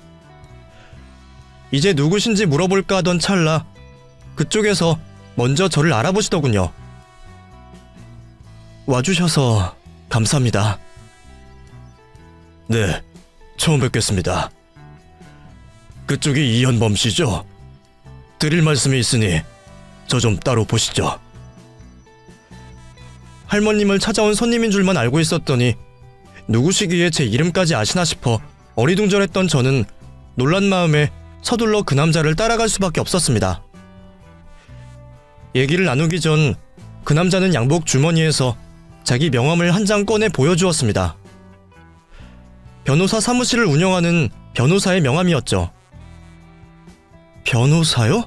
이제 누구신지 물어볼까 하던 찰나 그쪽에서 먼저 저를 알아보시더군요. 와주셔서 감사합니다. 네, 처음 뵙겠습니다. 그쪽이 이현범 씨죠? 드릴 말씀이 있으니 저 좀 따로 보시죠. 할머님을 찾아온 손님인 줄만 알고 있었더니 누구시기에 제 이름까지 아시나 싶어 어리둥절했던 저는 놀란 마음에 서둘러 그 남자를 따라갈 수밖에 없었습니다. 얘기를 나누기 전 그 남자는 양복 주머니에서 자기 명함을 한 장 꺼내 보여주었습니다. 변호사 사무실을 운영하는 변호사의 명함이었죠. 변호사요?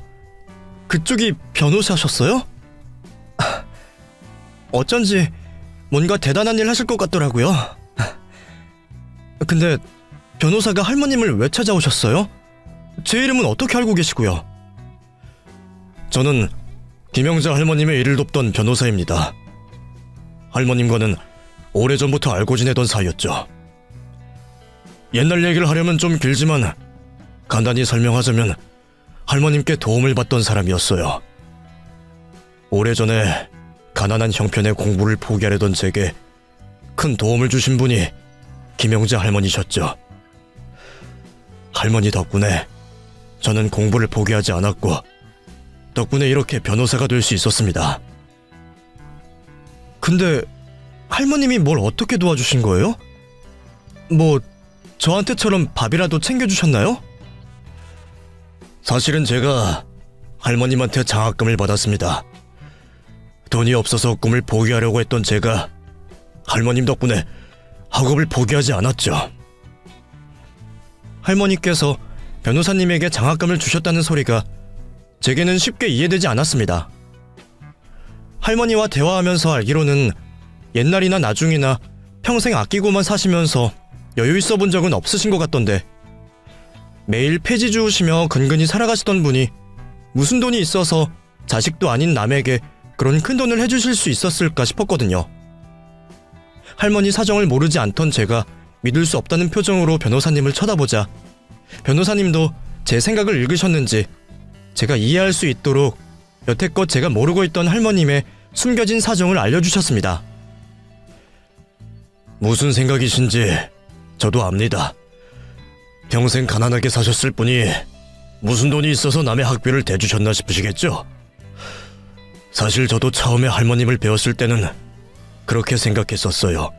그쪽이 변호사셨어요? 어쩐지 뭔가 대단한 일 하실 것 같더라고요. 근데 변호사가 할머님을 왜 찾아오셨어요? 제 이름은 어떻게 알고 계시고요? 저는 김영자 할머님의 일을 돕던 변호사입니다. 할머님과는 오래전부터 알고 지내던 사이였죠. 옛날 얘기를 하려면 좀 길지만 간단히 설명하자면 할머님께 도움을 받던 사람이었어요. 오래전에 가난한 형편의 공부를 포기하려던 제게 큰 도움을 주신 분이 김영자 할머니셨죠. 할머니 덕분에 저는 공부를 포기하지 않았고 덕분에 이렇게 변호사가 될 수 있었습니다. 근데 할머님이 뭘 어떻게 도와주신 거예요? 뭐 저한테처럼 밥이라도 챙겨주셨나요? 사실은 제가 할머님한테 장학금을 받았습니다. 돈이 없어서 꿈을 포기하려고 했던 제가 할머님 덕분에 학업을 포기하지 않았죠. 할머니께서 변호사님에게 장학금을 주셨다는 소리가 제게는 쉽게 이해되지 않았습니다. 할머니와 대화하면서 알기로는 옛날이나 나중이나 평생 아끼고만 사시면서 여유 있어 본 적은 없으신 것 같던데 매일 폐지 주우시며 근근히 살아가시던 분이 무슨 돈이 있어서 자식도 아닌 남에게 그런 큰 돈을 해주실 수 있었을까 싶었거든요. 할머니 사정을 모르지 않던 제가 믿을 수 없다는 표정으로 변호사님을 쳐다보자 변호사님도 제 생각을 읽으셨는지 제가 이해할 수 있도록 여태껏 제가 모르고 있던 할머님의 숨겨진 사정을 알려주셨습니다. 무슨 생각이신지 저도 압니다. 평생 가난하게 사셨을 뿐이 무슨 돈이 있어서 남의 학비를 대주셨나 싶으시겠죠? 사실 저도 처음에 할머님을 배웠을 때는 그렇게 생각했었어요.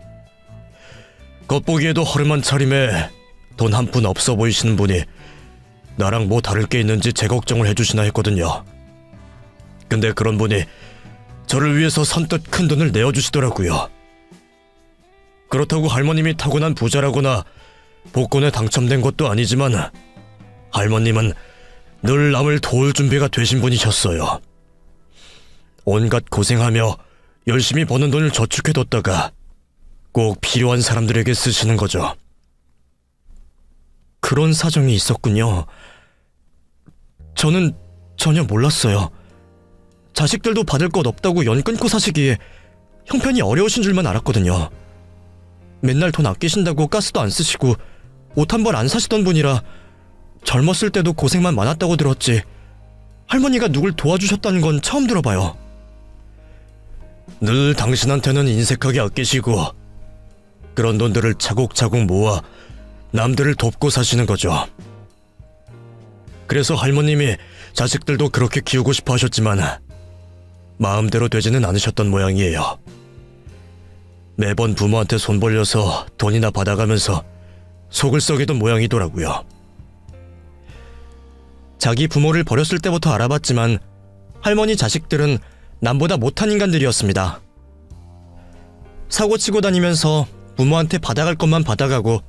겉보기에도 허름한 차림에 돈 한 푼 없어 보이시는 분이 나랑 뭐 다를 게 있는지 제 걱정을 해주시나 했거든요. 근데 그런 분이 저를 위해서 선뜻 큰 돈을 내어주시더라고요. 그렇다고 할머님이 타고난 부자라거나 복권에 당첨된 것도 아니지만 할머님은 늘 남을 도울 준비가 되신 분이셨어요. 온갖 고생하며 열심히 버는 돈을 저축해뒀다가 꼭 필요한 사람들에게 쓰시는 거죠. 그런 사정이 있었군요. 저는 전혀 몰랐어요. 자식들도 받을 것 없다고 연 끊고 사시기에 형편이 어려우신 줄만 알았거든요. 맨날 돈 아끼신다고 가스도 안 쓰시고 옷 한 벌 안 사시던 분이라 젊었을 때도 고생만 많았다고 들었지 할머니가 누굴 도와주셨다는 건 처음 들어봐요. 늘 당신한테는 인색하게 아끼시고 그런 돈들을 차곡차곡 모아 남들을 돕고 사시는 거죠. 그래서 할머님이 자식들도 그렇게 키우고 싶어 하셨지만 마음대로 되지는 않으셨던 모양이에요. 매번 부모한테 손 벌려서 돈이나 받아가면서 속을 썩이던 모양이더라고요. 자기 부모를 버렸을 때부터 알아봤지만 할머니 자식들은 남보다 못한 인간들이었습니다. 사고치고 다니면서 부모한테 받아갈 것만 받아가고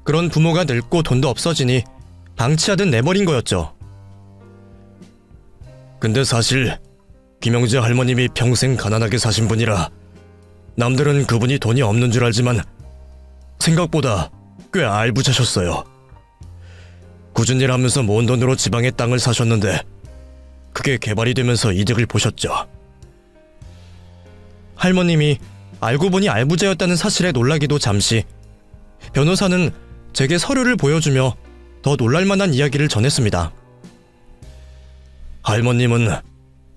그런 부모가 늙고 돈도 없어지니 방치하듯 내버린 거였죠. 근데 사실 김영재 할머님이 평생 가난하게 사신 분이라 남들은 그분이 돈이 없는 줄 알지만 생각보다 꽤 알부자셨어요. 굳은 일 하면서 모은 돈으로 지방에 땅을 사셨는데 그게 개발이 되면서 이득을 보셨죠. 할머님이 알고 보니 알부자였다는 사실에 놀라기도 잠시 변호사는 제게 서류를 보여주며 더 놀랄만한 이야기를 전했습니다. 할머님은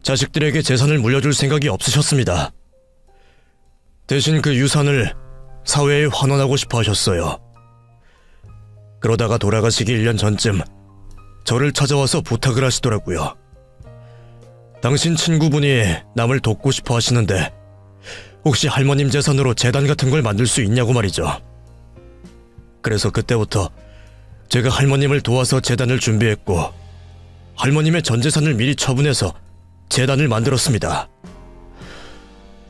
자식들에게 재산을 물려줄 생각이 없으셨습니다. 대신 그 유산을 사회에 환원하고 싶어 하셨어요. 그러다가 돌아가시기 1년 전쯤 저를 찾아와서 부탁을 하시더라고요. 당신 친구분이 남을 돕고 싶어 하시는데 혹시 할머님 재산으로 재단 같은 걸 만들 수 있냐고 말이죠. 그래서 그때부터 제가 할머님을 도와서 재단을 준비했고 할머님의 전 재산을 미리 처분해서 재단을 만들었습니다.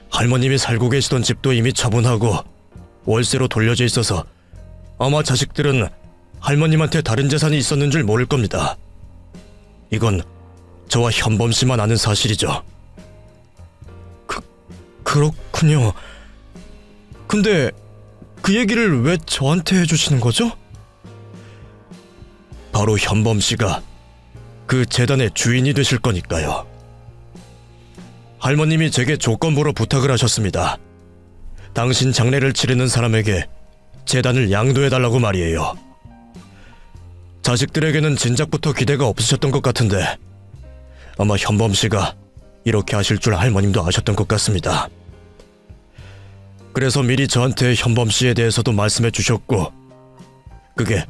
할머님이 살고 계시던 집도 이미 처분하고 월세로 돌려져 있어서 아마 자식들은 할머님한테 다른 재산이 있었는 줄 모를 겁니다. 이건 저와 현범 씨만 아는 사실이죠. 그렇군요. 근데 그 얘기를 왜 저한테 해주시는 거죠? 바로 현범 씨가 그 재단의 주인이 되실 거니까요. 할머님이 제게 조건부로 부탁을 하셨습니다. 당신 장례를 치르는 사람에게 재단을 양도해달라고 말이에요. 자식들에게는 진작부터 기대가 없으셨던 것 같은데 아마 현범 씨가 이렇게 하실 줄 할머님도 아셨던 것 같습니다. 그래서 미리 저한테 현범 씨에 대해서도 말씀해 주셨고 그게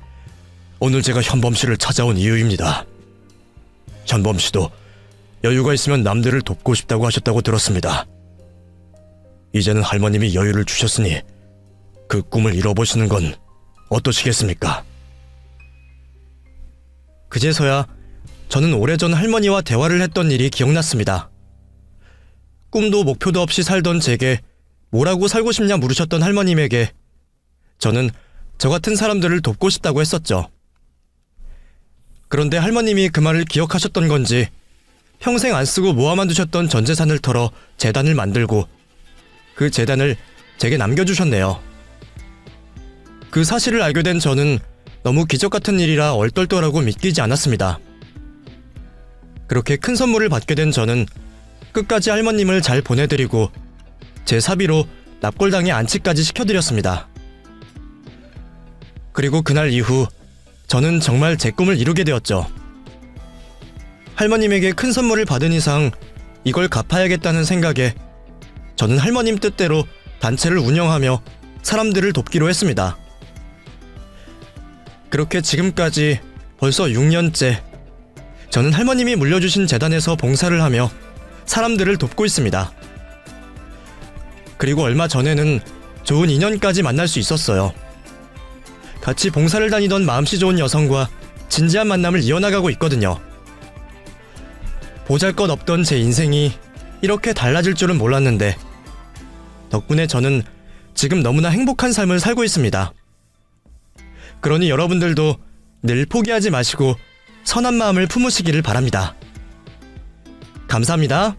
오늘 제가 현범 씨를 찾아온 이유입니다. 현범 씨도 여유가 있으면 남들을 돕고 싶다고 하셨다고 들었습니다. 이제는 할머님이 여유를 주셨으니 그 꿈을 이뤄보시는 건 어떠시겠습니까? 그제서야 저는 오래전 할머니와 대화를 했던 일이 기억났습니다. 꿈도 목표도 없이 살던 제게 뭐라고 살고 싶냐 물으셨던 할머님에게 저는 저 같은 사람들을 돕고 싶다고 했었죠. 그런데 할머님이 그 말을 기억하셨던 건지 평생 안 쓰고 모아만 두셨던 전 재산을 털어 재단을 만들고 그 재단을 제게 남겨주셨네요. 그 사실을 알게 된 저는 너무 기적 같은 일이라 얼떨떨하고 믿기지 않았습니다. 그렇게 큰 선물을 받게 된 저는 끝까지 할머님을 잘 보내드리고 제 사비로 납골당에 안치까지 시켜드렸습니다. 그리고 그날 이후 저는 정말 제 꿈을 이루게 되었죠. 할머님에게 큰 선물을 받은 이상 이걸 갚아야겠다는 생각에 저는 할머님 뜻대로 단체를 운영하며 사람들을 돕기로 했습니다. 그렇게 지금까지 벌써 6년째 저는 할머님이 물려주신 재단에서 봉사를 하며 사람들을 돕고 있습니다. 그리고 얼마 전에는 좋은 인연까지 만날 수 있었어요. 같이 봉사를 다니던 마음씨 좋은 여성과 진지한 만남을 이어나가고 있거든요. 보잘것없던 제 인생이 이렇게 달라질 줄은 몰랐는데 덕분에 저는 지금 너무나 행복한 삶을 살고 있습니다. 그러니 여러분들도 늘 포기하지 마시고 선한 마음을 품으시기를 바랍니다. 감사합니다.